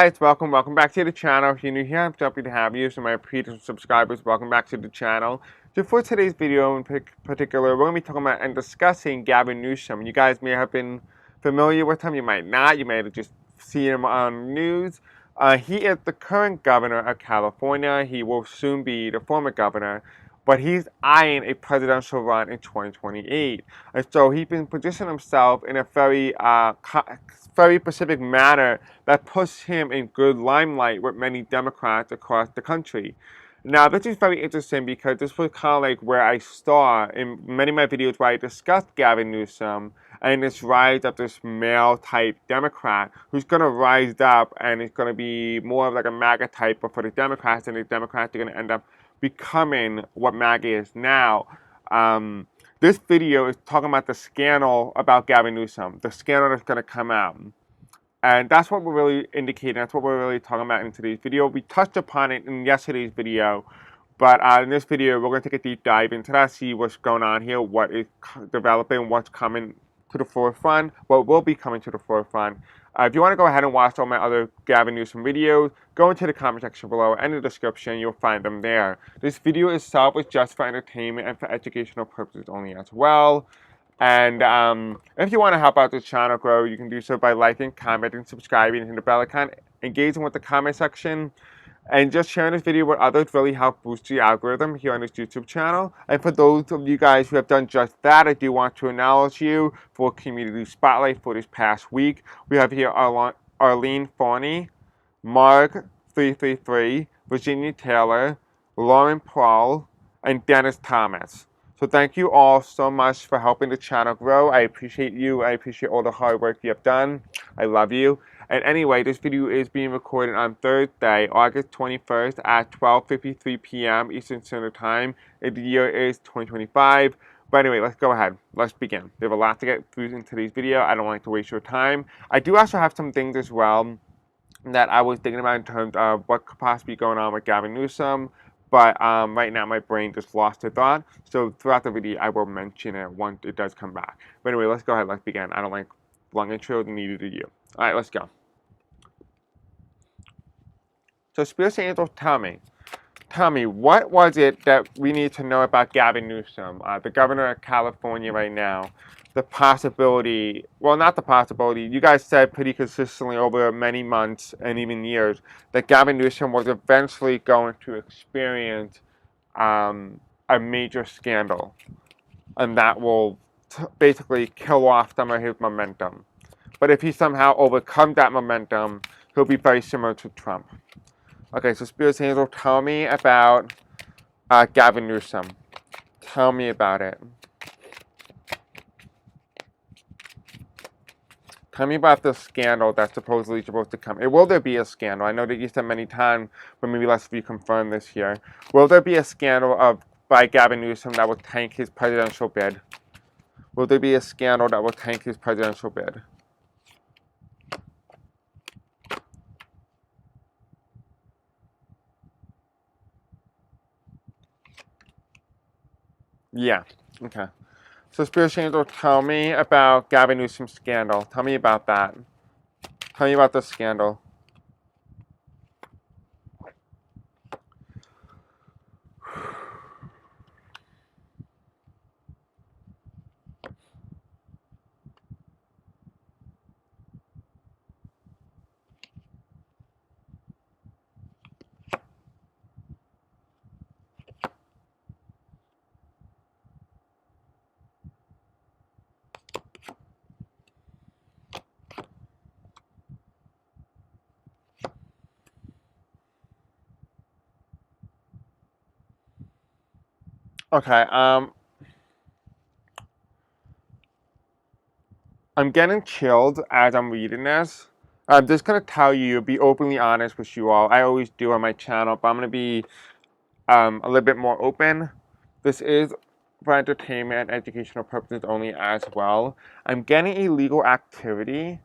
Guys, welcome back to the channel. If you're new here, I'm happy to have you. So my previous subscribers, welcome back to the channel. So for today's video in particular, we're going to be talking about and discussing Gavin Newsom. You guys may have been familiar with him, you might not. You might have just seen him on the news. He is the current governor of California. He will soon be the former governor. But he's eyeing a presidential run in 2028. And so he's been positioning himself in a very specific manner that puts him in good limelight with many Democrats across the country. Now, this is very interesting because this was kind of like where I saw in many of my videos where I discussed Gavin Newsom and this rise of this male-type Democrat who's going to rise up and it's going to be more of like a MAGA type, but for the Democrats, and the Democrats are going to end up becoming what MAGA is now. This video is talking about the scandal about Gavin Newsom, the scandal that's going to come out. And that's what we're really indicating. That's what we're really talking about in today's video. We touched upon it in yesterday's video, but in this video, we're going to take a deep dive into that, see what's going on here, what is developing, what's coming to the forefront, what will be coming to the forefront. If you want to go ahead and watch all my other Gavin Newsom videos, go into the comment section below and in the description, you'll find them there. This video itself is just for entertainment and for educational purposes only as well. And if you want to help out this channel grow, you can do so by liking, commenting, subscribing, hitting the bell icon, engaging with the comment section, and just sharing this video with others really help boost the algorithm here on this YouTube channel. And for those of you guys who have done just that, I do want to acknowledge you for Community Spotlight for this past week. We have here Arlene Forney, Marg333, Virginia Taylor, Lauren Paul, and Dennis Thomas. So thank you all so much for helping the channel grow. I appreciate you. I appreciate all the hard work you have done. I love you. And anyway, this video is being recorded on Thursday, August 21st at 12:53 p.m. Eastern Standard Time. And the year is 2025. But anyway, let's go ahead. Let's begin. We have a lot to get through in today's video. I don't like to waste your time. I do also have some things as well that I was thinking about in terms of what could possibly be going on with Gavin Newsom. But right now my brain just lost a thought. So throughout the video, I will mention it once it does come back. But anyway, let's go ahead. Let's begin. I don't like long intros, and neither do you. All right, let's go. So Spirit Angels, tell me, what was it that we need to know about Gavin Newsom, the governor of California right now? The possibility, well, not the possibility, you guys said pretty consistently over many months and even years that Gavin Newsom was eventually going to experience a major scandal, and that will basically kill off some of his momentum. But if he somehow overcomes that momentum, he'll be very similar to Trump. Okay, so Spirit Angel, tell me about Gavin Newsom. Tell me about it. Tell me about the scandal that's supposedly supposed to come. Will there be a scandal? I know that you said many times, but maybe let's reconfirm this here. Will there be a scandal by Gavin Newsom that will tank his presidential bid? Will there be a scandal that will tank his presidential bid? Yeah, okay. So Spirit Angel, tell me about Gavin Newsom's scandal. Tell me about that. Tell me about the scandal. Okay, I'm getting chilled as I'm reading this. I'm just going to tell you, be openly honest with you all. I always do on my channel, but I'm going to be a little bit more open. This is for entertainment and educational purposes only as well. I'm getting illegal activity,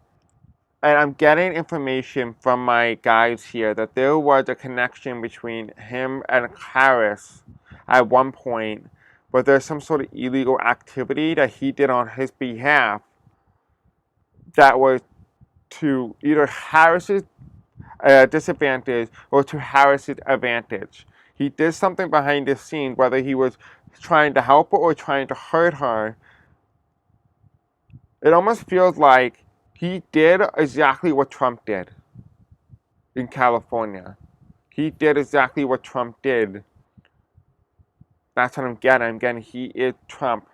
and I'm getting information from my guys here that there was a connection between him and Harris at one point, but there's some sort of illegal activity that he did on his behalf that was to either Harris's disadvantage or to Harris's advantage. He did something behind the scenes, whether he was trying to help her or trying to hurt her. It almost feels like he did exactly what Trump did in California. He did exactly what Trump did. That's what I'm getting. I'm getting he is Trump,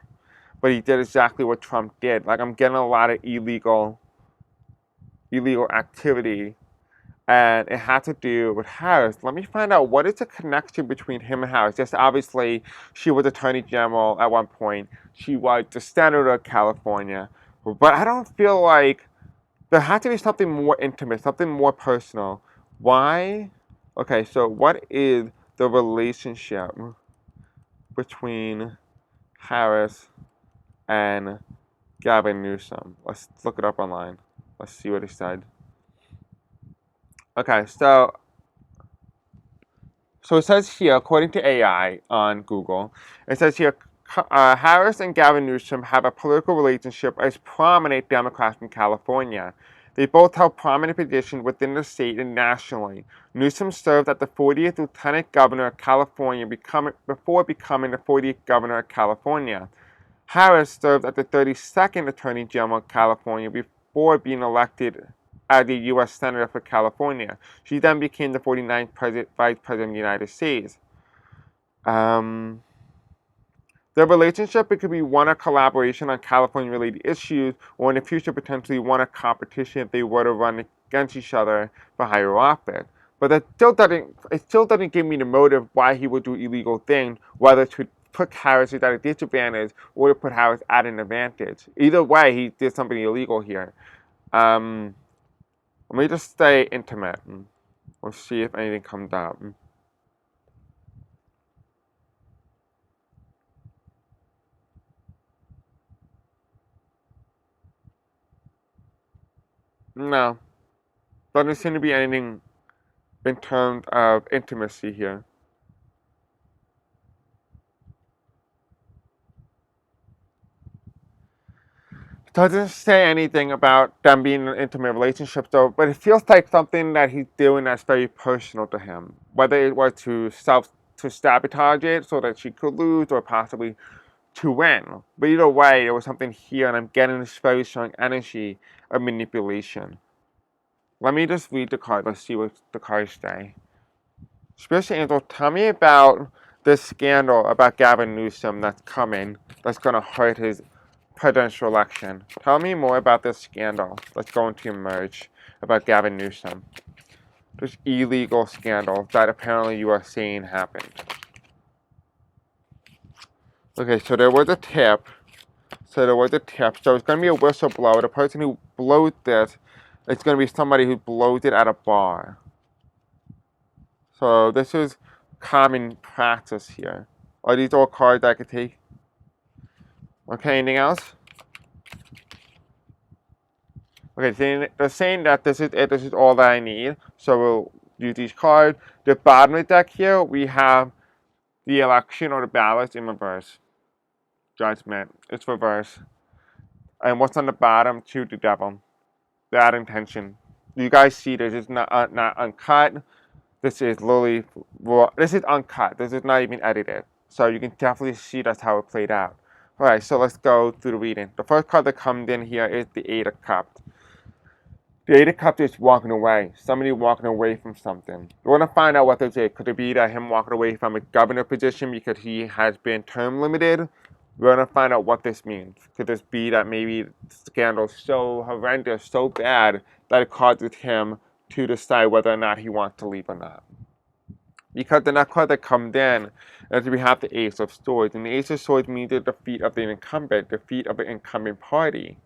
but he did exactly what Trump did. Like, I'm getting a lot of illegal activity, and it had to do with Harris. Let me find out what is the connection between him and Harris. Yes, obviously, she was Attorney General at one point. She was the Senator of California. But I don't feel like there had to be something more intimate, something more personal. Why? Okay, so what is the relationship between Harris and Gavin Newsom? Let's look it up online. Let's see what he said. Okay, so it says here, according to AI on Google, it says here, Harris and Gavin Newsom have a political relationship as prominent Democrats in California. They both held prominent positions within the state and nationally. Newsom served as the 40th Lieutenant Governor of California before becoming the 40th Governor of California. Harris served as the 32nd Attorney General of California before being elected as the U.S. Senator for California. She then became the 49th Vice President of the United States. Their relationship, it could be one of collaboration on California-related issues, or in the future potentially one of competition if they were to run against each other for higher office. But it still doesn't give me the motive why he would do illegal things, whether to put Harris at a disadvantage or to put Harris at an advantage. Either way, he did something illegal here. Let me just stay intimate. We'll see if anything comes up. No. Doesn't seem to be anything in terms of intimacy here. Doesn't say anything about them being in an intimate relationship though, but it feels like something that he's doing that's very personal to him. Whether it was to sabotage it so that she could lose or possibly to win. But either way, there was something here and I'm getting this very strong energy of manipulation. Let me just read the card. Let's see what the cards say. Spiritual Angel, tell me about this scandal about Gavin Newsom that's coming, that's going to hurt his presidential election. Tell me more about this scandal that's going to emerge about Gavin Newsom. This illegal scandal that apparently you are saying happened. Okay, so there was a tip. So it's going to be a whistleblower. The person who blows this, it's going to be somebody who blows it at a bar. So this is common practice here. Are these all cards I could take? Okay, anything else? Okay, they're saying that this is it. This is all that I need. So we'll use these cards. The bottom of the deck here, we have the election or the ballots in reverse. Judgment. It's reverse. And what's on the bottom? To the devil. Bad intention. You guys see this is not uncut. This is literally raw. This is uncut. This is not even edited. So you can definitely see that's how it played out. Alright, so let's go through the reading. The first card that comes in here is the Eight of Cups. The Eight of Cups is walking away. Somebody walking away from something. We're going to find out what this is. Could it be that him walking away from a governor position because he has been term limited? We're going to find out what this means. Could this be that maybe the scandal is so horrendous, so bad, that it causes him to decide whether or not he wants to leave or not? Because the next card that comes in is we have the Ace of Swords. And the Ace of Swords means the defeat of the incumbent, defeat of the incumbent party.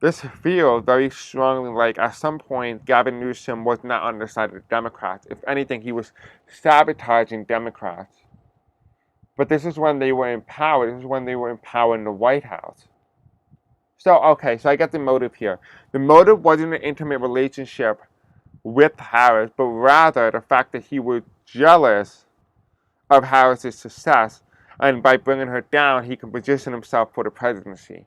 This feels very strongly like at some point Gavin Newsom was not on the side of the Democrats. If anything, he was sabotaging Democrats. But this is when they were in power. This is when they were in power in the White House. So, okay, so I get the motive here. The motive wasn't an intimate relationship with Harris, but rather the fact that he was jealous of Harris's success, and by bringing her down, he can position himself for the presidency.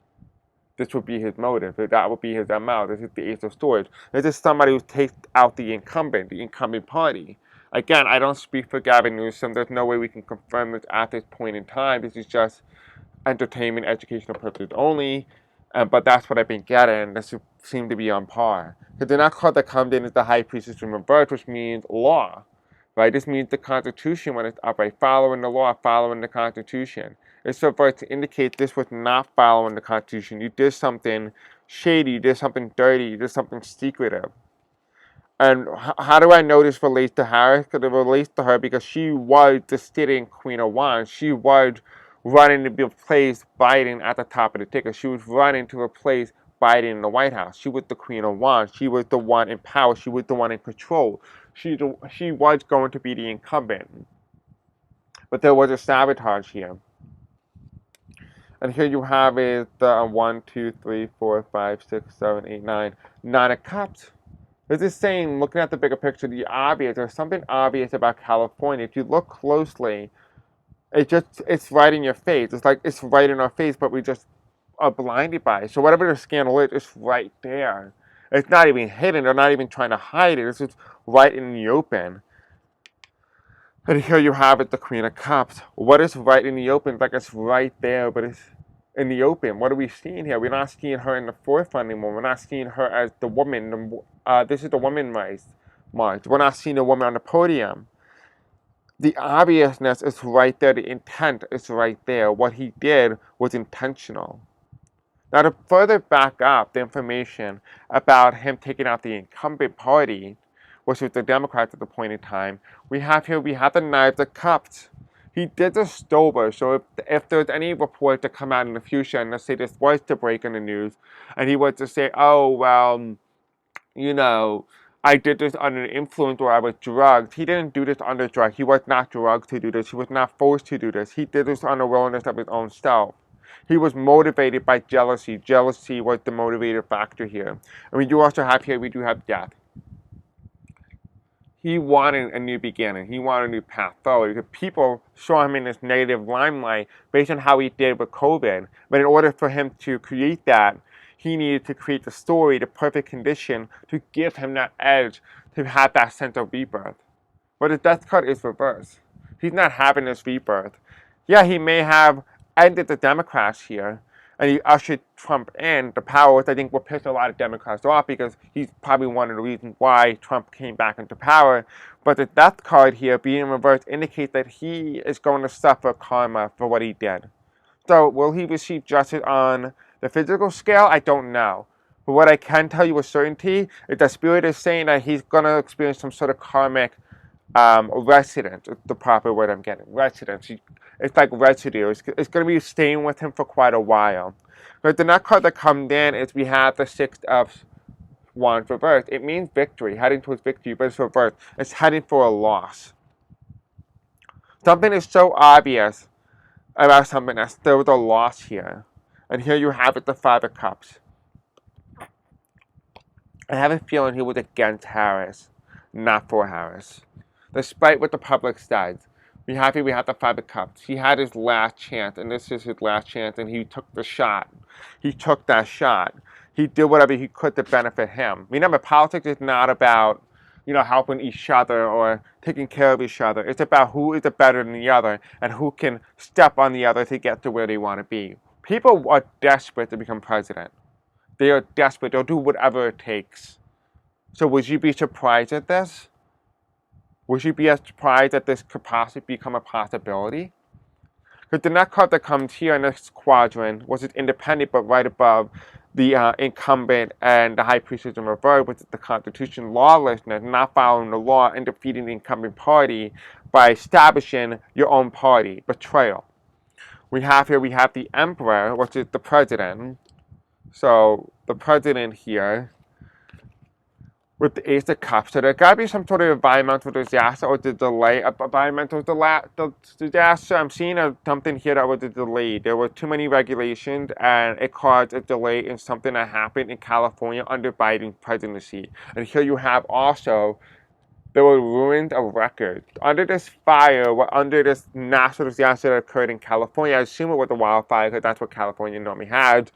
This would be his motive. That would be his MO. This is the Ace of Swords. This is somebody who takes out the incumbent party. Again, I don't speak for Gavin Newsom. There's no way we can confirm this at this point in time. This is just entertainment, educational purposes only. But that's what I've been getting. This seemed to be on par. Because the next card that comes in is the High Priestess in reverse, which means law. Right? This means the Constitution when it's upright, following the law, following the Constitution. It's reversed to indicate this was not following the Constitution. You did something shady, you did something dirty, you did something secretive. And how do I know this relates to Harris? Because it relates to her because she was the sitting Queen of Wands. She was running to replace Biden at the top of the ticket. She was running to replace Biden in the White House. She was the Queen of Wands. She was the one in power. She was the one in control. She was going to be the incumbent. But there was a sabotage here. And here you have is the 1, 2, 3, 4, 5, 6, 7, 8, 9. 9 of Cups. This is saying, looking at the bigger picture, there's something obvious about California. If you look closely, it's right in your face. It's like it's right in our face, but we just are blinded by it. So whatever the scandal is, it's right there. It's not even hidden. They're not even trying to hide it. It's just right in the open. And here you have it, the Queen of Cups. What is right in the open? It's like it's right there, but it's in the open. What are we seeing here? We're not seeing her in the forefront anymore. We're not seeing her as the woman. This is the woman march. We're not seeing a woman on the podium. The obviousness is right there. The intent is right there. What he did was intentional. Now, to further back up the information about him taking out the incumbent party, which was the Democrats at the point in time, we have the Knives of Cups. He did this sober, so if there's any report to come out in the future, and let's say this was to break in the news, and he was to say, oh, well, I did this under influence or I was drugged. He didn't do this under drugs. He was not drugged to do this. He was not forced to do this. He did this on the willingness of his own self. He was motivated by jealousy. Jealousy was the motivated factor here. And we do also have here, we do have death. He wanted a new beginning. He wanted a new path forward. Because people saw him in this negative limelight based on how he did with COVID. But in order for him to create that, he needed to create the story, the perfect condition to give him that edge, to have that sense of rebirth. But the death card is reversed. He's not having this rebirth. Yeah, he may have ended the Democrats here, and he ushered Trump in the power, which I think will piss a lot of Democrats off because he's probably one of the reasons why Trump came back into power. But the death card here, being in reverse, indicates that he is going to suffer karma for what he did. So will he receive justice on the physical scale? I don't know. But what I can tell you with certainty is that Spirit is saying that he's going to experience some sort of karmic residence. It's the proper word I'm getting. Residence. It's like residue. It's going to be staying with him for quite a while. But the next card that comes in is we have the Six of Wands reversed. It means victory, heading towards victory, but it's reversed. It's heading for a loss. Something is so obvious about something that's still the loss here. And here you have it, the Five of Cups. I have a feeling he was against Harris, not for Harris. Despite what the public says, we have the Five of Cups. He had his last chance, and this is his last chance, and he took the shot. He took that shot. He did whatever he could to benefit him. Remember, politics is not about, helping each other or taking care of each other. It's about who is better than the other and who can step on the other to get to where they want to be. People are desperate to become president. They are desperate. They'll do whatever it takes. So would you be surprised at this? Would you be as surprised that this could possibly become a possibility? Because the next card that comes here in this quadrant was independent, but right above the incumbent and the high priestess in reverse, which is the Constitution, lawlessness, not following the law, and defeating the incumbent party by establishing your own party, betrayal. We have the Emperor, which is the president. So the president here, with the Ace of Cups, so there got to be some sort of environmental disaster or the delay of environmental disaster. I'm seeing something here that was a delay. There were too many regulations, and it caused a delay in something that happened in California under Biden's presidency. And here you have also, there were ruins of records. Under this fire, under this natural disaster that occurred in California, I assume it was a wildfire because that's what California normally has.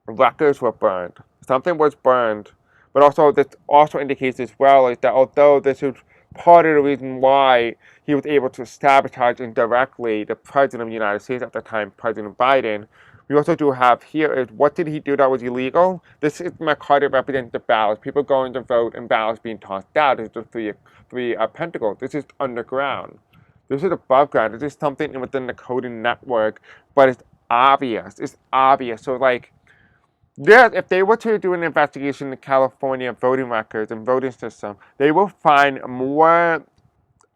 records were burned. Something was burned, but also this also indicates as well is that although this is part of the reason why he was able to sabotage indirectly the president of the United States at the time, President Biden, we also do have here is what did he do that was illegal? This is my card that represents the ballots. People going to vote and ballots being tossed out. This is the three pentacles. This is underground. This is above ground. This is something within the coding network, but it's obvious. It's obvious. So like, yeah, if they were to do an investigation in the California voting records and voting system, they will find more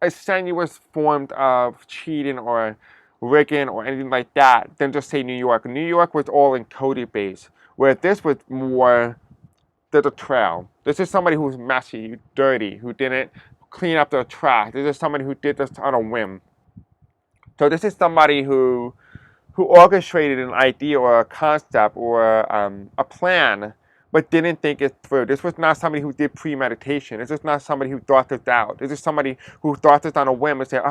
strenuous forms of cheating or rigging or anything like that than just say New York. New York was all encoded based, where this was more the betrayal. This is somebody who's messy, dirty, who didn't clean up their trash. This is somebody who did this on a whim. So this is somebody who orchestrated an idea or a concept or a plan, but didn't think it through. This was not somebody who did premeditation. This is not somebody who thought this out. This is somebody who thought this on a whim and said,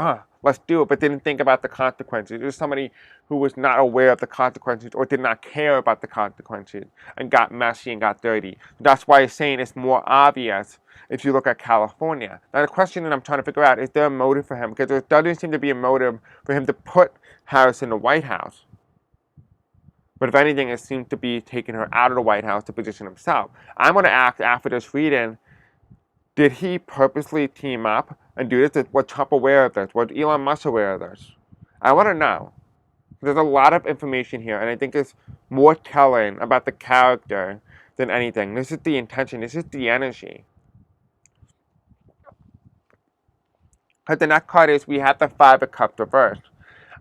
let's do it, but didn't think about the consequences. This is somebody who was not aware of the consequences or did not care about the consequences and got messy and got dirty. That's why it's saying it's more obvious if you look at California. Now the question that I'm trying to figure out, is there a motive for him? Because there doesn't seem to be a motive for him to put Harris in the White House. But if anything, it seems to be taking her out of the White House to position himself. I'm going to ask after this reading, did he purposely team up and do this? Was Trump aware of this? Was Elon Musk aware of this? I want to know. There's a lot of information here, and I think it's more telling about the character than anything. This is the intention. This is the energy. Because the next card is we have the Five of Cups reversed.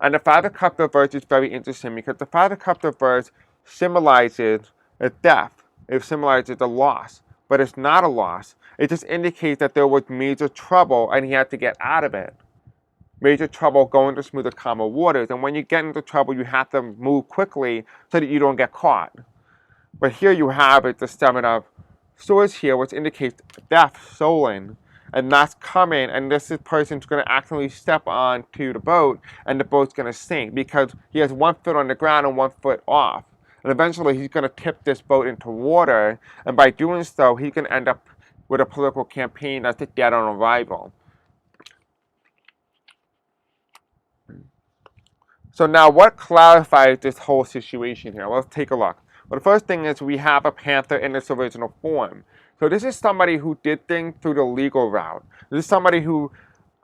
And the Five of Cups reversed is very interesting because the Five of Cups reversed symbolizes a death. It symbolizes a loss. But it's not a loss. It just indicates that there was major trouble and he had to get out of it. Major trouble going to smoother, calmer waters. And when you get into trouble, you have to move quickly so that you don't get caught. But here you have it, the Seven of Swords here, which indicates death, stolen. And that's coming, and this person's going to accidentally step onto the boat, and the boat's going to sink because he has 1 foot on the ground and 1 foot off. And eventually he's going to tip this boat into water, and by doing so, he can end up with a political campaign that's dead on arrival. So now what clarifies this whole situation here? Let's take a look. Well, the first thing is we have a panther in its original form. So this is somebody who did things through the legal route. This is somebody who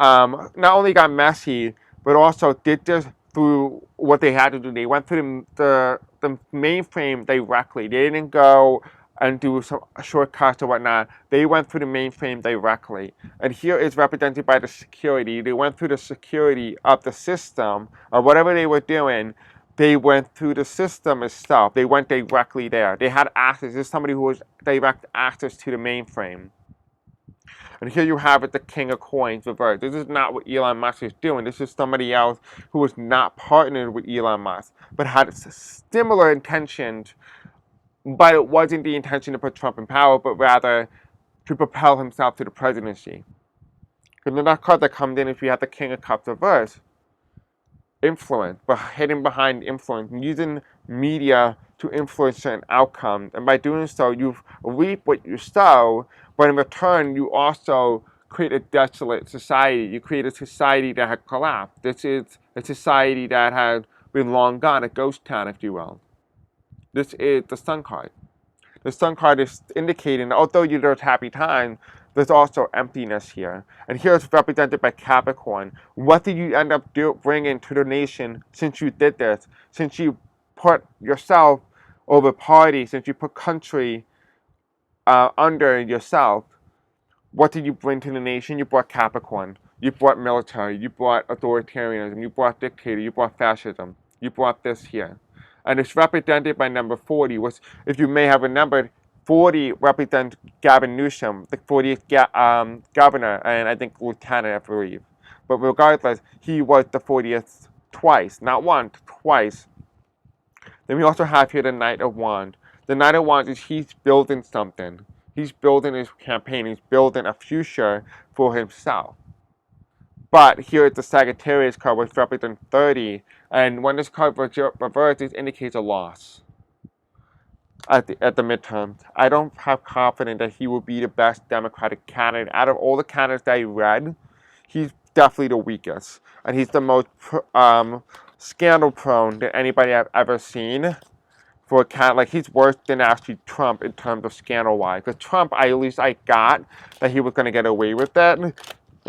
not only got messy, but also did this through what they had to do. They went through the mainframe directly. They didn't go and do some shortcuts or whatnot. They went through the mainframe directly. And here is represented by the security. They went through the security of the system or whatever they were doing. They went through the system itself. They went directly there. They had access. This is somebody who has direct access to the mainframe. And here you have it, the King of Coins reversed. This is not what Elon Musk is doing. This is somebody else who was not partnered with Elon Musk, but had similar intentions, but it wasn't the intention to put Trump in power, but rather to propel himself to the presidency. Because the next card that comes in is we have the King of Cups reversed. Influence, but hidden behind influence, using media to influence certain outcomes. And by doing so, you reap what you sow, but in return, you also create a desolate society. You create a society that had collapsed. This is a society that has been long gone, a ghost town, if you will. This is the Sun card. The Sun card is indicating, although there's happy times, there's also emptiness here. And here it's represented by Capricorn. What did you end up bringing to the nation since you did this? Since you put yourself over party, since you put country under yourself, what did you bring to the nation? You brought Capricorn. You brought military. You brought authoritarianism. You brought dictator. You brought fascism. You brought this here. And it's represented by number 40, which, if you may have remembered, 40 represents Gavin Newsom, the 40th governor, and I think lieutenant, I believe. But regardless, he was the 40th twice. Not once, twice. Then we also have here the Knight of Wands. The Knight of Wands is he's building something. He's building his campaign. He's building a future for himself. But here is the Sagittarius card, which represents 30. And when this card reverses, it indicates a loss. at the midterms. I don't have confidence that he will be the best Democratic candidate. Out of all the candidates that I read, he's definitely the weakest. And he's the most scandal prone than anybody I've ever seen. For a candidate, like he's worse than actually Trump in terms of scandal wise. Because Trump, at least I got that he was going to get away with it and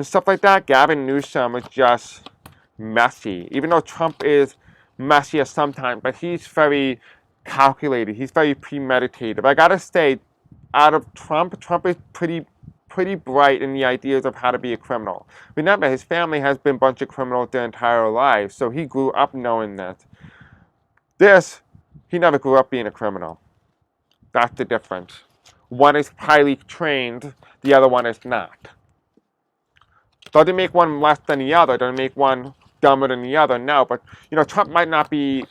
stuff like that. Gavin Newsom is just messy. Even though Trump is messy at some time, but he's very calculated. He's very premeditated. I gotta say, out of Trump, Trump is pretty bright in the ideas of how to be a criminal. Remember, his family has been a bunch of criminals their entire lives, so he grew up knowing that. He never grew up being a criminal. That's the difference. One is highly trained, the other one is not. Doesn't make one less than the other, doesn't make one dumber than the other, no, but Trump might not be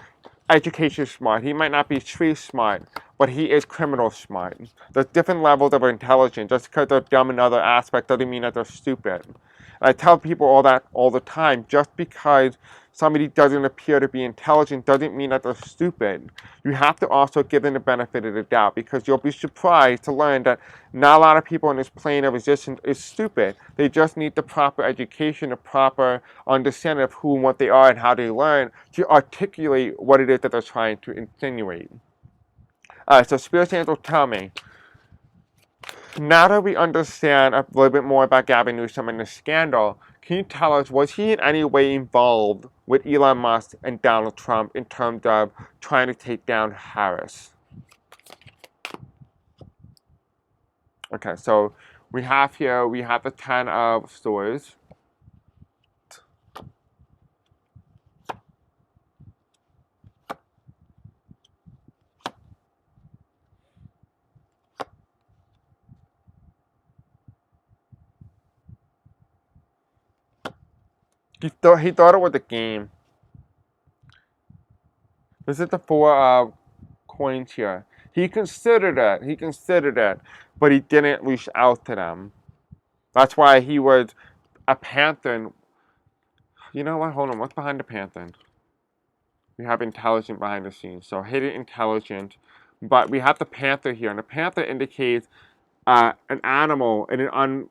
education smart, he might not be street smart, but he is criminal smart. There's different levels of intelligence. Just because they're dumb in other aspects doesn't mean that they're stupid. And I tell people all that all the time. Just because somebody doesn't appear to be intelligent doesn't mean that they're stupid. You have to also give them the benefit of the doubt, because you'll be surprised to learn that not a lot of people on this plane of existence is stupid. They just need the proper education, the proper understanding of who and what they are and how they learn to articulate what it is that they're trying to insinuate. So Spirit Angel, tell me, now that we understand a little bit more about Gavin Newsom and the scandal, can you tell us, was he in any way involved with Elon Musk and Donald Trump in terms of trying to take down Harris? Okay, so we have the 10 of Swords. He thought it was a game. This is the 4 of coins here. He considered it, but he didn't reach out to them. That's why he was a Panther. You know what? Hold on. What's behind the Panther? We have intelligent behind the scenes. So hidden intelligent. But we have the Panther here. And the Panther indicates an animal in an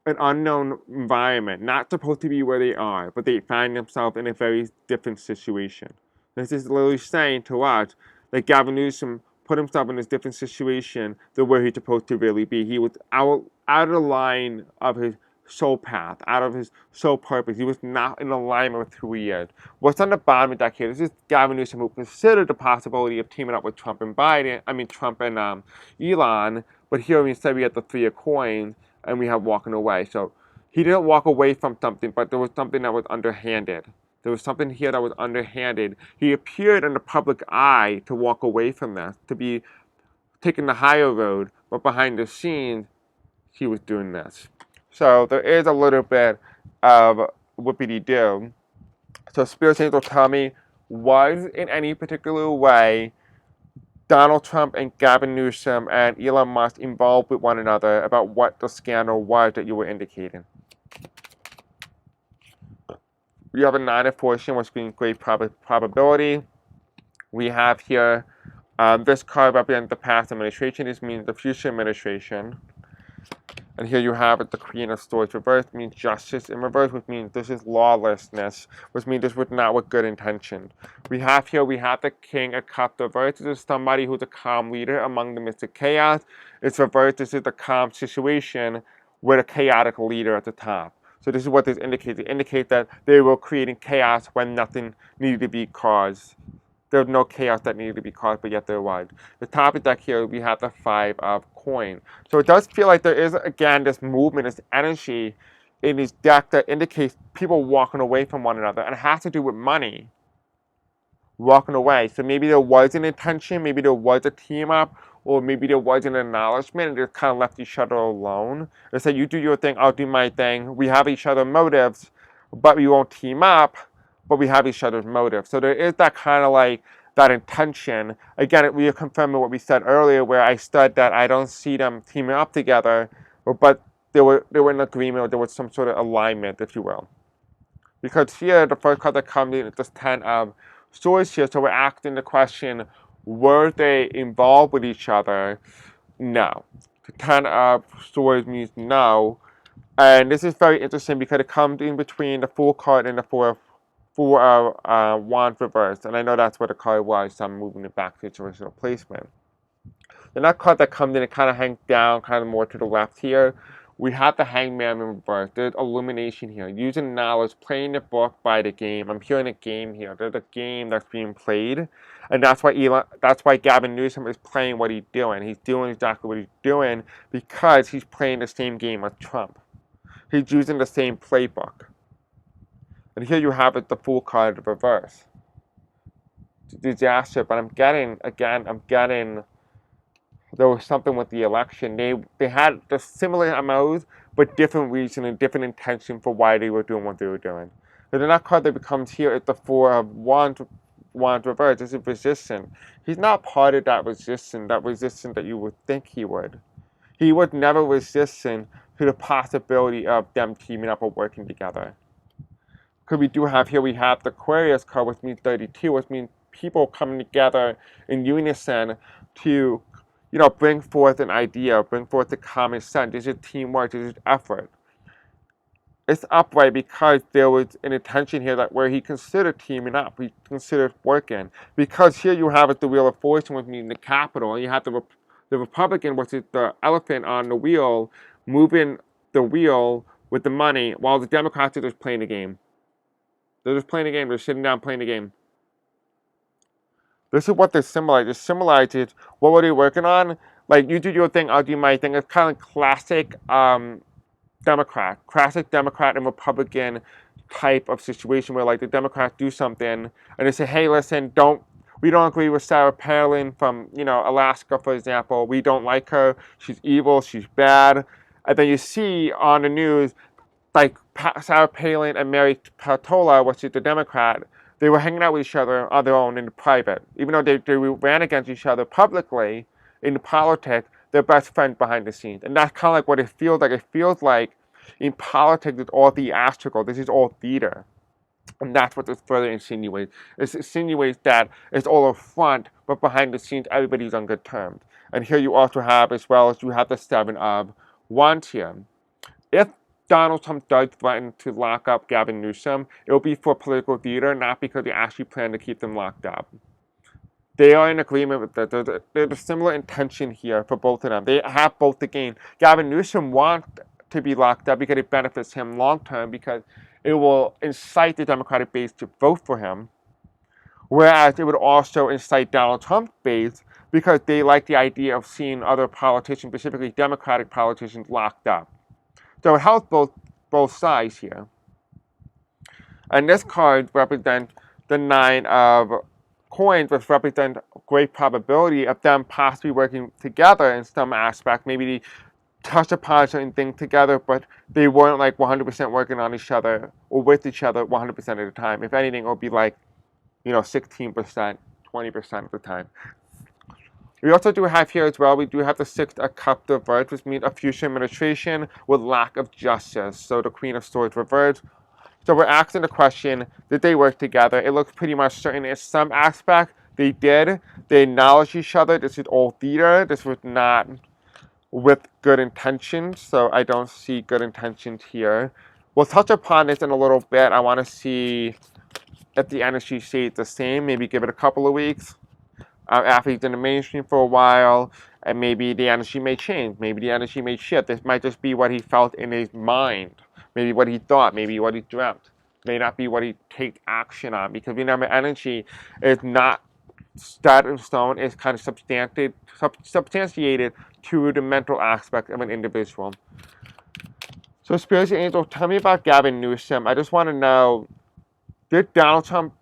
unknown environment. Not supposed to be where they are. But they find themselves in a very different situation. This is literally saying to us that Gavin Newsom put himself in this different situation than where he's supposed to really be. He was out of the line of his soul path, out of his soul purpose. He was not in alignment with who he is. What's on the bottom of that here? This is Gavin Newsom, who considered the possibility of teaming up with Trump and Elon. But here instead we have the 3 of coins and we have walking away. So he didn't walk away from something, but there was something that was underhanded. There was something here that was underhanded. He appeared in the public eye to walk away from this, to be taking the higher road, but behind the scenes, he was doing this. So there is a little bit of whoopity-doo. So Spirit Angel, tell me, was in any particular way Donald Trump and Gavin Newsom and Elon Musk involved with one another about what the scandal was that you were indicating? We have a 9 of fortune, which means great probability. We have here, this card represents the past administration. This means the future administration. And here you have it, the Queen of Swords. Reversed means justice. In reverse, which means this is lawlessness, which means this was not with good intention. We have the King of Cups reversed. This is somebody who's a calm leader among the midst of chaos. It's reversed. This is the calm situation with a chaotic leader at the top. So this is what this indicates. It indicates that they were creating chaos when nothing needed to be caused. There was no chaos that needed to be caused, but yet there was. The top of the deck here, we have the 5 of coins. So it does feel like there is, again, this movement, this energy in this deck that indicates people walking away from one another. And it has to do with money. Walking away. So maybe there was an intention, maybe there was a team up, or maybe there was an acknowledgement and they kind of left each other alone. They said, you do your thing, I'll do my thing. We have each other's motives, but we won't team up, but we have each other's motives. So there is that kind of like, that intention. Again, we are confirming what we said earlier, where I said that I don't see them teaming up together, but they were in agreement, or there was some sort of alignment, if you will. Because here, the first card that comes in is this 10 of Swords here, so we're asking the question, Were they involved with each other? No. The Ten of Swords means no. And this is very interesting because it comes in between the Fool card and the Four of Wands reversed. And I know that's what the card was, so I'm moving it back to its original placement. The next card that comes in, it kind of hangs down, kind of more to the left here. We have the Hangman in reverse. There's illumination here. Using knowledge, playing the book by the game. I'm hearing a game here. There's a game that's being played, and that's why Gavin Newsom is playing what he's doing. He's doing exactly what he's doing because he's playing the same game as Trump. He's using the same playbook. And here you have it, the Fool card reverse. Disaster, but I'm getting there was something with the election. They had the similar MOs, but different reason and different intention for why they were doing what they were doing. The next card that becomes here is the Four of Wands reversed. This is resistant. He's not part of that resistance that you would think he would. He was never resistant to the possibility of them teaming up or working together. Because we have the Aquarius card, which means 32, which means people coming together in unison to, bring forth an idea, bring forth the common sense. This is teamwork, this is effort. It's upright because there was an intention here that where he considered teaming up, he considered working. Because here you have it, the Wheel of Fortune, which means the capital, and you have the Republican, which is the elephant on the wheel, moving the wheel with the money, while the Democrats are just playing the game. They're just playing the game. They're sitting down playing the game. This is what this symbolizes. It symbolizes what were they working on? Like, you do your thing, I'll do my thing. It's kind of classic Democrat. Classic Democrat and Republican type of situation where, like, the Democrats do something and they say, hey, listen, we don't agree with Sarah Palin from, Alaska, for example. We don't like her. She's evil. She's bad. And then you see on the news, like Sarah Palin and Mary Peltola, which is the Democrat, they were hanging out with each other on their own in the private. Even though they ran against each other publicly in the politics, they're best friends behind the scenes. And that's kind of like what it feels like. It feels like in politics, it's all theatrical. This is all theater. And that's what this further insinuates. It insinuates that it's all a front, but behind the scenes, everybody's on good terms. And here you also have, as well as you have the Seven of Wands here. If Donald Trump does threaten to lock up Gavin Newsom, it will be for political theater, not because they actually plan to keep them locked up. They are in agreement with that. There's a similar intention here for both of them. They have both the gain. Gavin Newsom wants to be locked up because it benefits him long term because it will incite the Democratic base to vote for him. Whereas it would also incite Donald Trump's base because they like the idea of seeing other politicians, specifically Democratic politicians, locked up. So it helps both sides here. And this card represents the Nine of Coins, which represents great probability of them possibly working together in some aspect. Maybe they touched upon certain things together, but they weren't like 100% working on each other or with each other 100% of the time. If anything, it would be like, 16%, 20% of the time. We also do have here as well, we do have the Six of Cups reversed, which means a future administration with lack of justice. So the Queen of Swords reversed. So we're asking the question, did they work together? It looks pretty much certain in some aspect they did. They acknowledged each other. This is all theater. This was not with good intentions, so I don't see good intentions here. We'll touch upon this in a little bit. I want to see if the energy stays the same, maybe give it a couple of weeks. After he's in the mainstream for a while, and maybe the energy may change. Maybe the energy may shift. This might just be what he felt in his mind. Maybe what he thought. Maybe what he dreamt. May not be what he take action on. Because remember, energy is not set in stone. It's kind of substantiated to the mental aspect of an individual. So, Spiritual Angel, tell me about Gavin Newsom. I just want to know, did Donald Trump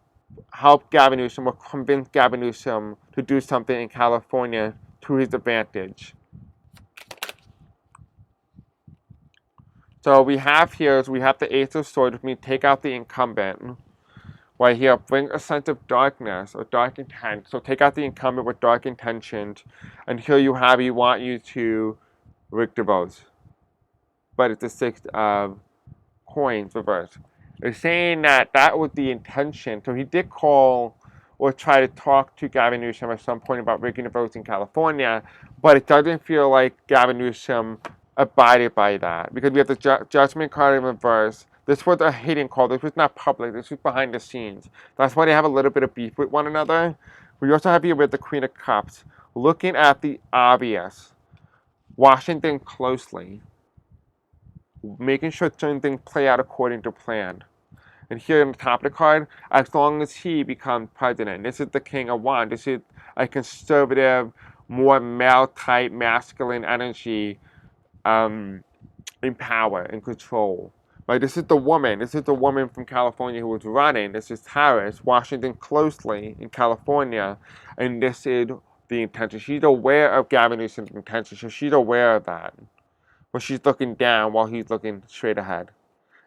help Gavin Newsom or convince Gavin Newsom to do something in California to his advantage? So we have the Ace of Swords, which means take out the incumbent. Right here, bring a sense of darkness or dark intent. So take out the incumbent with dark intentions. And here you want you to rig the votes. But it's the Six of Coins reversed. They're saying that was the intention. So he did call or try to talk to Gavin Newsom at some point about rigging the votes in California, but it doesn't feel like Gavin Newsom abided by that, because we have the judgment card in reverse. This was a hidden call. This was not public. This was behind the scenes. That's why they have a little bit of beef with one another. We also have here with the Queen of Cups, looking at the obvious, Washington closely, making sure certain things play out according to plan. And here on the top of the card, as long as he becomes president, this is the King of Wands. This is a conservative, more male-type, masculine energy in power and control. Right? This is the woman. This is the woman from California who was running. This is Harris, Washington closely in California. And this is the intention. She's aware of Gavin Newsom's intention, so she's aware of that. But she's looking down while he's looking straight ahead.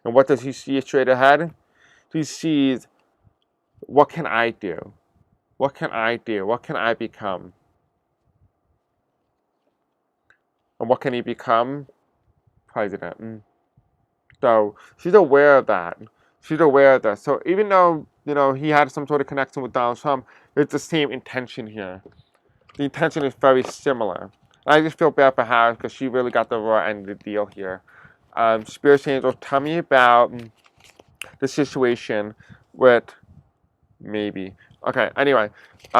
And what does he see straight ahead? He sees, what can I do? What can I do? What can I become? And what can he become? President. So she's aware of that. She's aware of that. So even though, he had some sort of connection with Donald Trump, there's the same intention here. The intention is very similar. And I just feel bad for Harris because she really got the raw end of the deal here. Spirit Angels, tell me about the situation with maybe. Okay, anyway,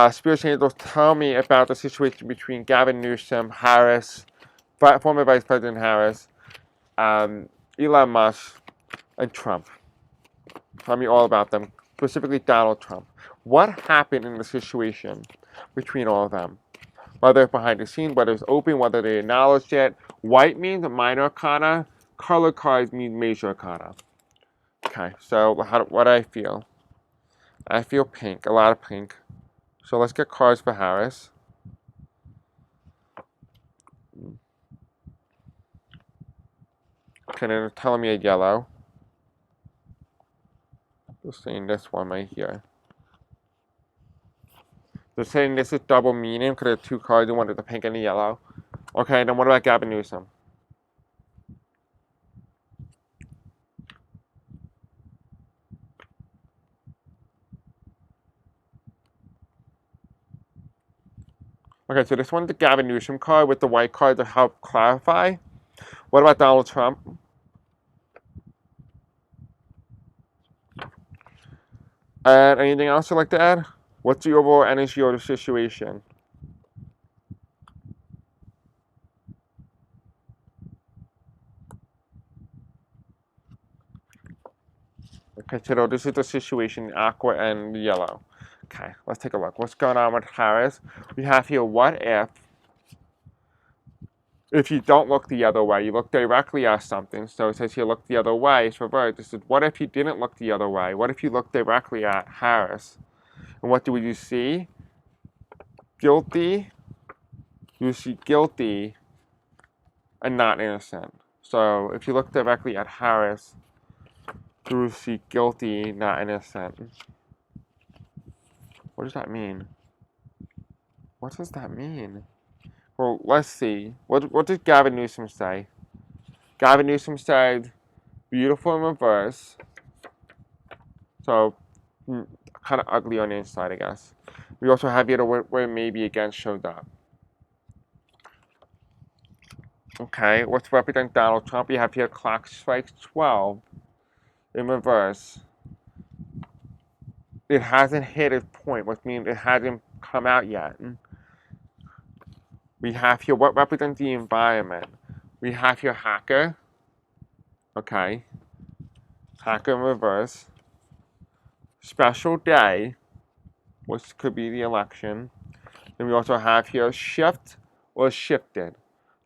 Spirit Angels, tell me about the situation between Gavin Newsom, Harris, former Vice President Harris, Elon Musk, and Trump. Tell me all about them, specifically Donald Trump. What happened in the situation between all of them? Whether it's behind the scenes, whether it's open, whether they acknowledged it. White means minor arcana. Color cards mean major arcana. Okay, so what do I feel? I feel pink, a lot of pink. So let's get cards for Harris. Okay, they're telling me a yellow. They're saying this one right here. They're saying this is double meaning because there are two cards, and one is the pink and the yellow. Okay, then what about Gavin Newsom? Okay, so this one's the Gavin Newsom card with the white card to help clarify. What about Donald Trump? And anything else you'd like to add? What's the overall energy of the situation? Okay, so this is the situation, aqua and yellow. Okay, let's take a look. What's going on with Harris? We have here, what if you don't look the other way, you look directly at something. So it says here, look the other way. It's reversed. This is, what if you didn't look the other way? What if you looked directly at Harris? And what do you see? Guilty. You see guilty and not innocent. So if you look directly at Harris, you will see guilty, not innocent. What does that mean? What does that mean? Well, let's see. What did Gavin Newsom say? Gavin Newsom said, beautiful in reverse. So, kind of ugly on the inside, I guess. We also have here where maybe again showed up. Okay, let's represent Donald Trump. We have here clock strikes 12 in reverse. It hasn't hit its point, which means it hasn't come out yet. We have here what represents the environment. We have here hacker. Okay. Hacker in reverse. Special day, which could be the election. Then we also have here shift or shifted.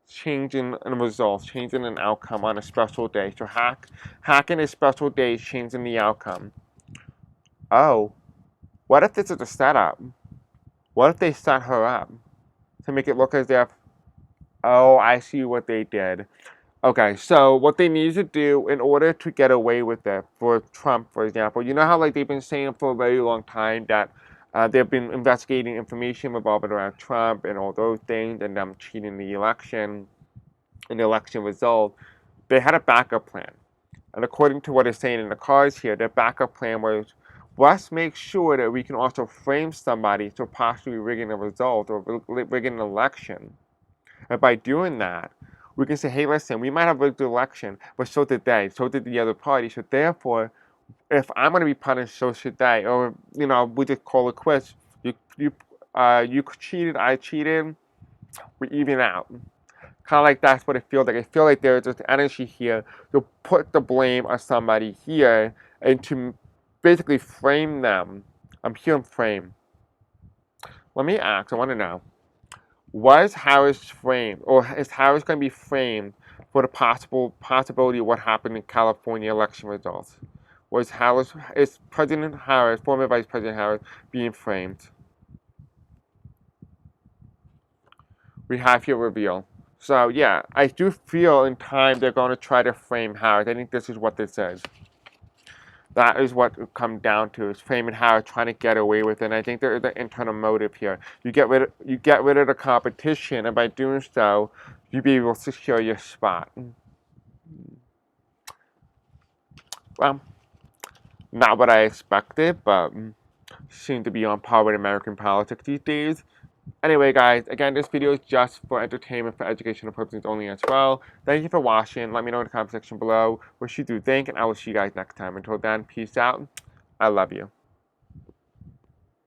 Changing in results, changing an outcome on a special day. So hacking a special day, changing the outcome. Oh, what if this is a setup? What if they set her up to make it look as if, oh, I see what they did. Okay, so what they need to do in order to get away with it, for Trump, for example, you know how they've been saying for a very long time that they've been investigating information revolving around Trump and all those things and them cheating the election and the election result. They had a backup plan. And according to what it's saying in the cards here, their backup plan let's make sure that we can also frame somebody to possibly rigging a result or rigging an election. And by doing that, we can say, hey, listen, we might have rigged the election, but so did they, so did the other party. So therefore, if I'm going to be punished, so should they. Or, we just call it quits. You cheated, I cheated, we even out. Kind of like that's what it feels like. I feel like there's this energy here to put the blame on somebody here and to basically frame them. I'm here in frame. Let me ask, I want to know, was Harris framed, or is Harris going to be framed for the possibility of what happened in California election results? Is President Harris, former Vice President Harris, being framed? We have here reveal. So yeah, I do feel in time they're going to try to frame Harris. I think this is what this is. That is what it comes down to, is framing Harris, trying to get away with it. And I think there is an internal motive here. You get rid of the competition, and by doing so, you be able to secure your spot. Well, not what I expected, but seems to be on par with American politics these days. Anyway, guys, again, this video is just for entertainment, for educational purposes only as well. Thank you for watching. Let me know in the comment section below what you do think, and I will see you guys next time. Until then, peace out. I love you.